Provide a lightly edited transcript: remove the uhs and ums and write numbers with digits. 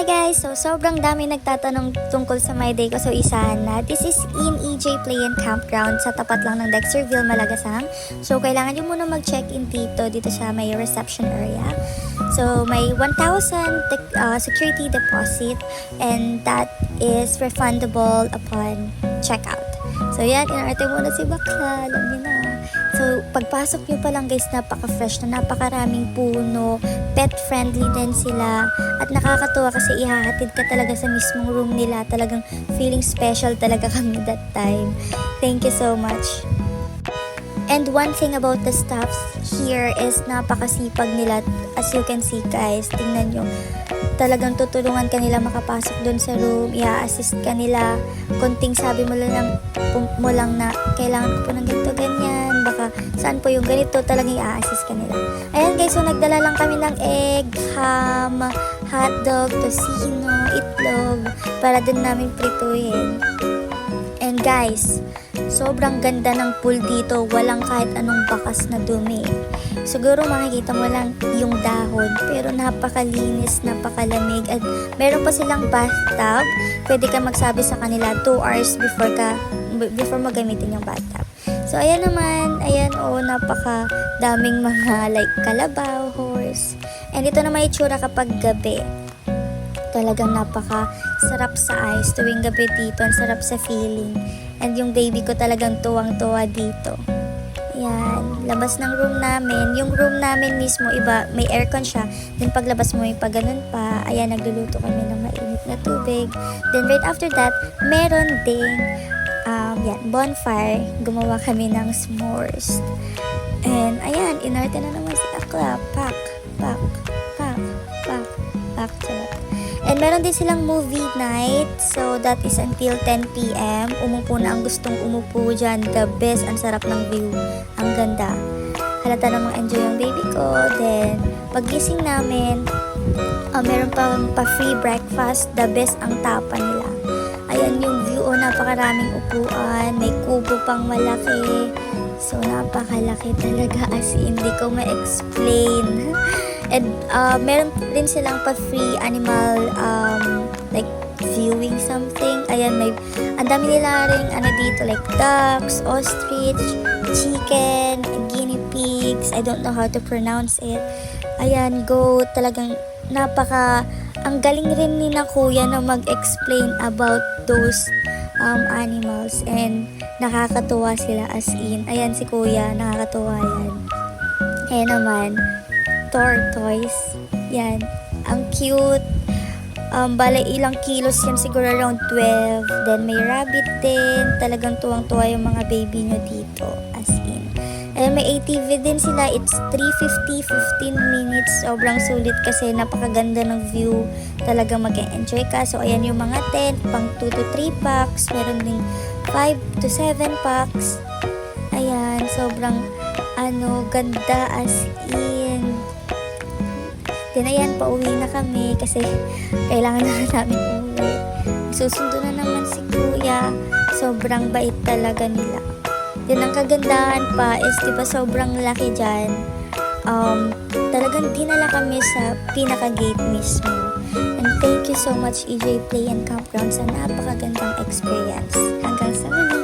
guys! So, sobrang dami nagtatanong tungkol sa my day ko. So, isahan na. This is in EJ Play and Campground sa tapat lang ng Dexterville, Malagasang. So, kailangan nyo muna mag-check-in dito sa may reception area. So, may 1,000 security deposit and that is refundable upon checkout. So, yan. Inarte muna si Bakla. Alam niyo na. So, pagpasok nyo pa lang guys, napaka-fresh na, napakaraming puno, pet-friendly din sila, at nakakatuwa kasi ihahatid ka talaga sa mismong room nila. Talagang feeling special talaga kami that time. Thank you so much. And one thing about the staffs here is napakasipag nila. As you can see guys, tingnan nyo. Talagang tutulungan ka nila makapasok dun sa room, i-assist ka nila. Konting sabi mo lang na kailangan ko po ng ganito, ganyan. Baka saan po yung ganito, talagang i-assist ka nila. Ayan guys, so nagdala lang kami ng egg, ham, hotdog, tocino, itlog, para din namin prituhin. And guys, sobrang ganda ng pool dito, walang kahit anong bakas na dumi. Siguro makikita mo lang yung dahon, pero napakalinis, napakalamig, at meron pa silang bathtub. Pwede ka magsabi sa kanila 2 hours before mo gamitin yung bathtub. So ayan naman, napaka daming mga like kalabaw, horse. And ito naman itsura kapag gabi. Talagang napaka sarap sa eyes tuwing gabi dito, ang sarap sa feeling. And yung baby ko talagang tuwang-tuwa dito. Yan, labas ng room namin. Yung room namin mismo, iba, may aircon siya. Then paglabas mo yung pag ganun pa, ayan, nagluluto kami ng mainit na tubig. Then right after that, meron ding bonfire. Gumawa kami ng s'mores. And ayan, inarte na naman si Akla. Pak. Charot. And meron din silang movie night. So, that is until 10 p.m. Umupo na ang gustong umupo dyan. The best. Ang sarap ng view. Ang ganda. Halata namang enjoy yung baby ko. Then, paggising namin, meron pang pa-free breakfast. The best ang tapa nila. Ayan yung view. Napakaraming upuan. May kubo pang malaki. So, napakalaki talaga. As in, hindi ko ma-explain. And meron rin silang pa-free animal like viewing something. Ayan, ang dami nila rin dito like ducks, ostrich, chicken, guinea pigs. I don't know how to pronounce it. Ayan, goat. Talagang ang galing rin ni na kuya na mag-explain about those animals, and nakakatuwa sila as in. Ayan si kuya, nakakatuwa yan. Ayan naman, tortoise. Yan. Ang cute. Bale, ilang kilos yan. Siguro around 12. Then, may rabbit din. Talagang tuwang-tuwa yung mga baby nyo dito. As in. And may ATV din sila. It's 350, 15 minutes. Sobrang sulit kasi napakaganda ng view. Talagang mag-enjoy ka. So, ayan yung mga tent. Pang 2 to 3 packs. Meron ding 5 to 7 packs. Ayan. Sobrang ganda as in. Then ayan, pauwi na kami kasi kailangan na namin umuwi. Susundo na naman si kuya. Sobrang bait talaga nila. Then ang kagandahan pa is, diba sobrang laki dyan. Talagang dinala kami sa pinaka-gate mismo. And thank you so much EJ Play and Campground sa napakagandang experience. Hanggang sa muli.